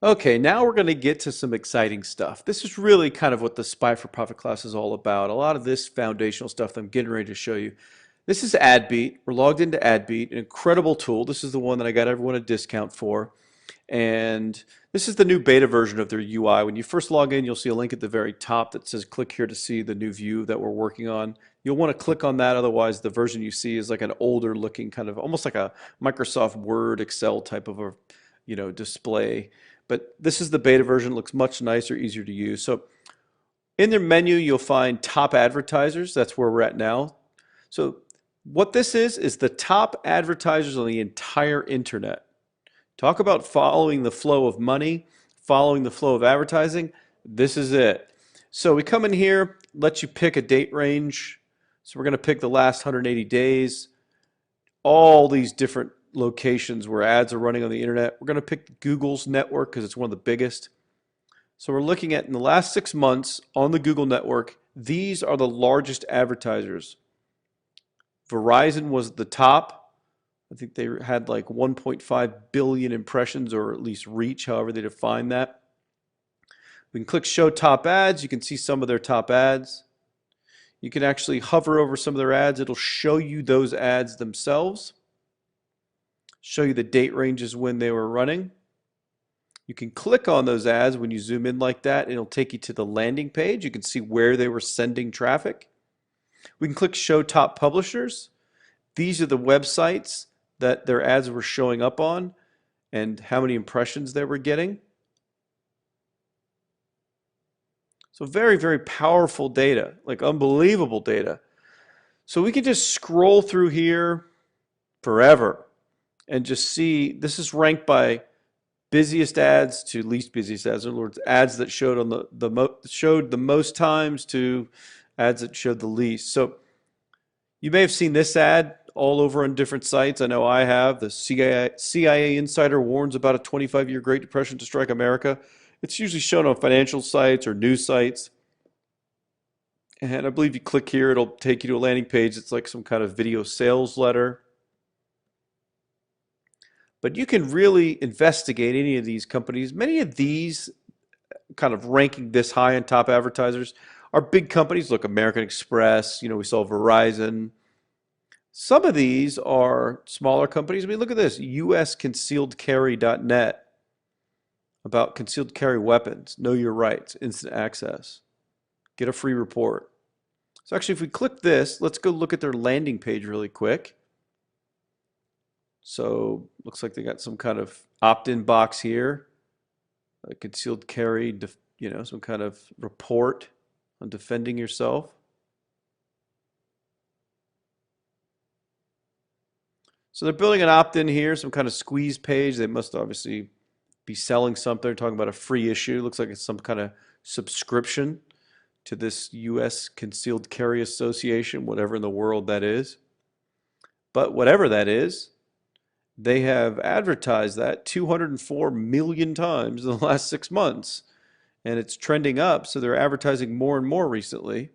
Okay, now we're going to get to some exciting stuff. This is really kind of what the Spy for Profit class is all about. A lot of this foundational stuff that I'm getting ready to show you. This is AdBeat. We're logged into AdBeat, an incredible tool. This is the one that I got everyone a discount for. And this is the new beta version of their UI. When you first log in, you'll see a link at the very top that says click here to see the new view that we're working on. You'll want to click on that, otherwise the version you see is like an older looking kind of almost like a Microsoft Word, Excel type of a display. But this is the beta version. It looks much nicer, easier to use. So in their menu, you'll find top advertisers. That's where we're at now. So what this is the top advertisers on the entire internet. Talk about following the flow of money, following the flow of advertising. This is it. So we come in here, let you pick a date range. So we're going to pick the last 180 days. All these different locations where ads are running on the internet. We're going to pick Google's network because it's one of the biggest. So we're looking at in the last 6 months on the Google network, these are the largest advertisers. Verizon was the top. I think they had like 1.5 billion impressions, or at least reach, however they define that. We can click show top ads. You can see some of their top ads. You can actually hover over some of their ads. It'll show you those ads themselves. Show you the date ranges when they were running. You can click on those ads when you zoom in like that. It'll take you to the landing page. You can see where they were sending traffic. We can click show top publishers. These are the websites that their ads were showing up on and how many impressions they were getting. So very, very powerful data, like unbelievable data. So we can just scroll through here forever and just see this is ranked by busiest ads to least busiest ads. In other words, ads that showed on showed the most times to ads that showed the least. So you may have seen this ad all over on different sites. I know I have. The CIA insider warns about a 25-year Great Depression to strike America. It's usually shown on financial sites or news sites. And I believe you click here, it'll take you to a landing page. It's like some kind of video sales letter. But you can really investigate any of these companies. Many of these kind of ranking this high in top advertisers are big companies. Look, American Express, we saw Verizon. Some of these are smaller companies. I mean, look at this, usconcealedcarry.net, about concealed carry weapons. Know your rights, instant access. Get a free report. So actually, if we click this, let's go look at their landing page really quick. So looks like they got some kind of opt-in box here, a concealed carry, some kind of report on defending yourself. So they're building an opt-in here, some kind of squeeze page. They must obviously be selling something. They're talking about a free issue. Looks like it's some kind of subscription to this U.S. Concealed Carry Association, whatever in the world that is. But whatever that is, they have advertised that 204 million times in the last 6 months. And it's trending up, so they're advertising more and more recently.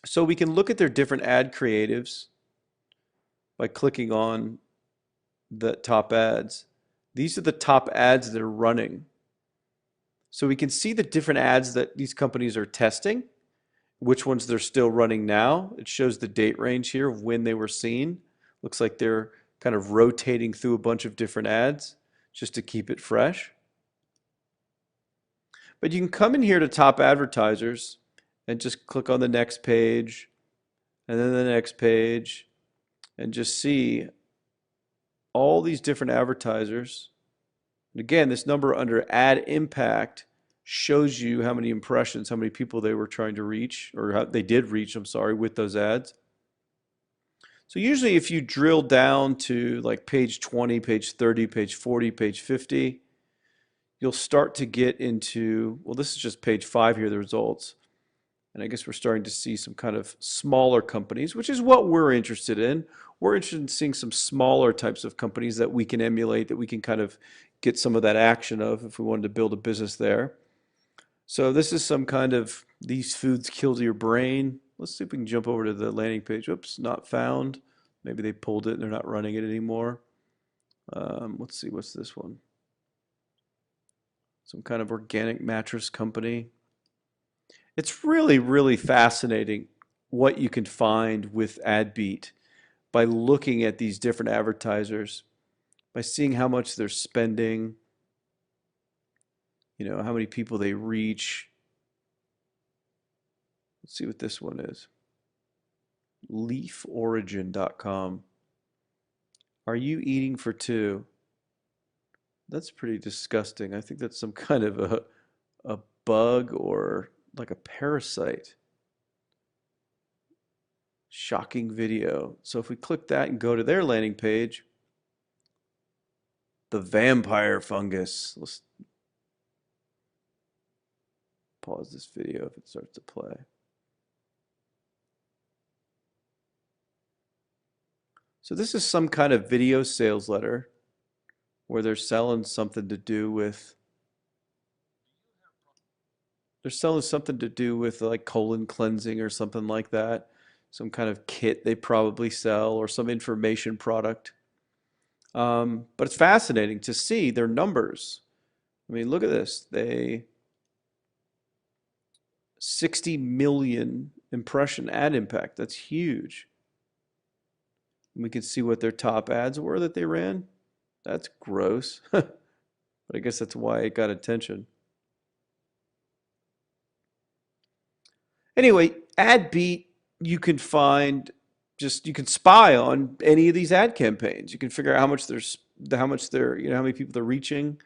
So we can look at their different ad creatives by clicking on the top ads. These are the top ads that are running. So we can see the different ads that these companies are testing, which ones they're still running now. It shows the date range here of when they were seen. Looks like they're kind of rotating through a bunch of different ads just to keep it fresh. But you can come in here to top advertisers and just click on the next page and then the next page and just see all these different advertisers. And again, this number under ad impact shows you how many impressions, how many people they were trying to reach, or how they did reach, I'm sorry, with those ads. So usually if you drill down to like page 20, page 30, page 40, page 50, you'll start to get into, well, this is just page 5 here, the results. And I guess we're starting to see some kind of smaller companies, which is what we're interested in. We're interested in seeing some smaller types of companies that we can emulate, that we can kind of get some of that action of if we wanted to build a business there. So this is some kind of, these foods kill your brain. Let's see if we can jump over to the landing page. Oops, not found. Maybe they pulled it and they're not running it anymore. Let's see, what's this one? Some kind of organic mattress company. It's really, really fascinating what you can find with AdBeat by looking at these different advertisers, by seeing how much they're spending, how many people they reach. Let's see what this one is. Leaforigin.com. Are you eating for two? That's pretty disgusting. I think that's some kind of a bug or like a parasite. Shocking video. So if we click that and go to their landing page, the vampire fungus. Let's pause this video if it starts to play. So this is some kind of video sales letter where they're selling something to do with like colon cleansing or something like that. Some kind of kit they probably sell or some information product. But it's fascinating to see their numbers. I mean, look at this. 60 million impression ad impact. That's huge. And we can see what their top ads were that they ran. That's gross. But I guess that's why it got attention. Anyway, AdBeat, you can find you can spy on any of these ad campaigns. You can figure out how many people they're reaching,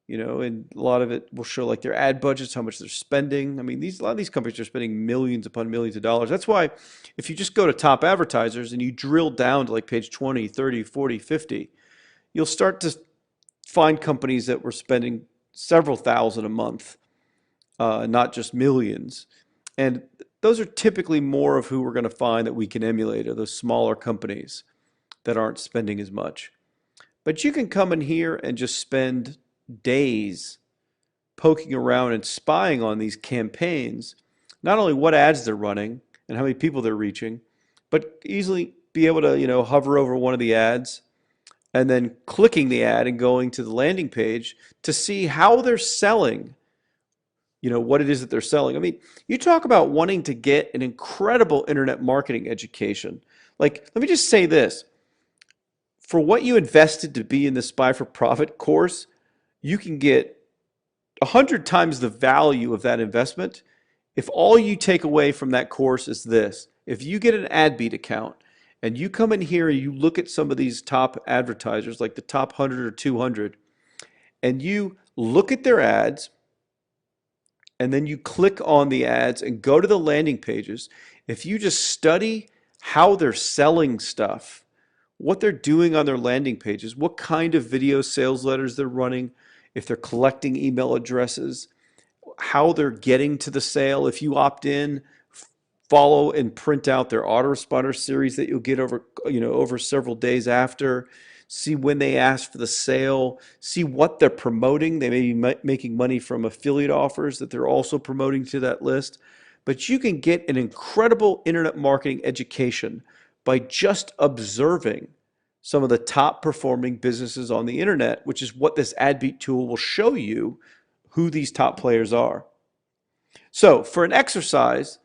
and a lot of it will show like their ad budgets, how much they're spending. I mean, a lot of these companies are spending millions upon millions of dollars. That's why if you just go to top advertisers and you drill down to like page 20, 30, 40, 50, you'll start to find companies that were spending several thousand a month, not just millions. And those are typically more of who we're going to find that we can emulate, are those smaller companies that aren't spending as much. But you can come in here and just spend days poking around and spying on these campaigns, not only what ads they're running and how many people they're reaching, but easily be able to, hover over one of the ads and then clicking the ad and going to the landing page to see how they're selling, what it is that they're selling. I mean, you talk about wanting to get an incredible internet marketing education. Like, let me just say this. For what you invested to be in the Spy for Profit course, you can get 100 times the value of that investment if all you take away from that course is this. If you get an AdBeat account and you come in here and you look at some of these top advertisers, like the top 100 or 200, and you look at their ads, and then you click on the ads and go to the landing pages, if you just study how they're selling stuff, what they're doing on their landing pages, what kind of video sales letters they're running, if they're collecting email addresses, how they're getting to the sale. If you opt in, follow and print out their autoresponder series that you'll get over several days after. See when they ask for the sale, see what they're promoting. They may be making money from affiliate offers that they're also promoting to that list. But you can get an incredible internet marketing education by just observing some of the top performing businesses on the internet, which is what this AdBeat tool will show you who these top players are. So for an exercise,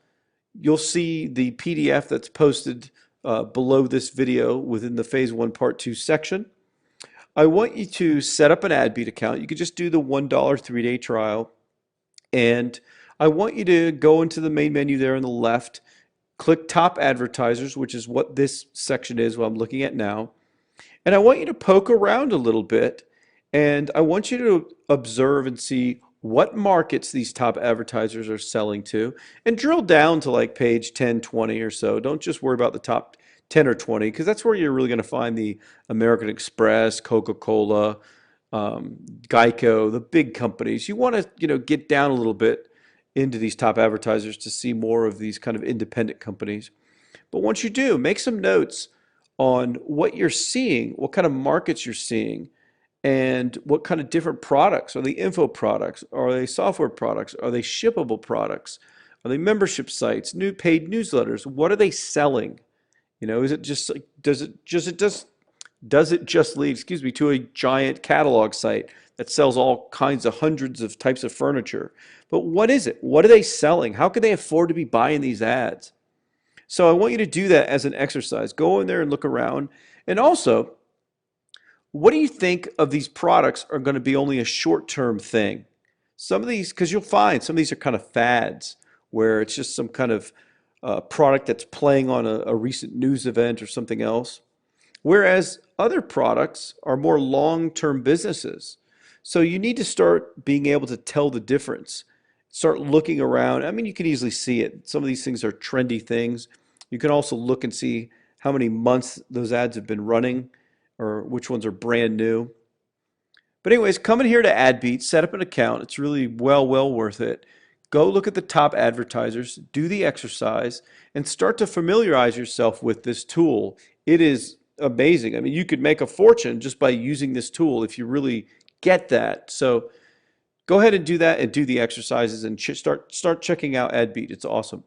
you'll see the PDF that's posted below this video within the Phase 1 Part 2 section. I want you to set up an AdBeat account. You can just do the $1 3-day trial. And I want you to go into the main menu there on the left, click Top Advertisers, which is what this section is, what I'm looking at now. And I want you to poke around a little bit, and I want you to observe and see what markets these top advertisers are selling to, and drill down to like page 10, 20 or so. Don't just worry about the top 10 or 20, because that's where you're really going to find the American Express, Coca-Cola, Geico, the big companies. You want to, get down a little bit into these top advertisers to see more of these kind of independent companies. But once you do, make some notes on what you're seeing, what kind of markets you're seeing, and what kind of different products. Are they info products? Are they software products? Are they shippable products? Are they membership sites, new paid newsletters? What are they selling? Is it just like, does it just Does it just lead, excuse me, to a giant catalog site that sells all kinds of hundreds of types of furniture? But what is it? What are they selling? How can they afford to be buying these ads? So I want you to do that as an exercise. Go in there and look around. And also, what do you think of these products are going to be only a short-term thing? Some of these, because you'll find some of these are kind of fads where it's just some kind of product that's playing on a recent news event or something else. Whereas other products are more long-term businesses. So you need to start being able to tell the difference. Start looking around. I mean, you can easily see it. Some of these things are trendy things. You can also look and see how many months those ads have been running or which ones are brand new. But anyways, come in here to AdBeat, set up an account. It's really well worth it. Go look at the top advertisers, do the exercise, and start to familiarize yourself with this tool. It is amazing. I mean, you could make a fortune just by using this tool if you really get that. So go ahead and do that and do the exercises and start checking out AdBeat. It's awesome.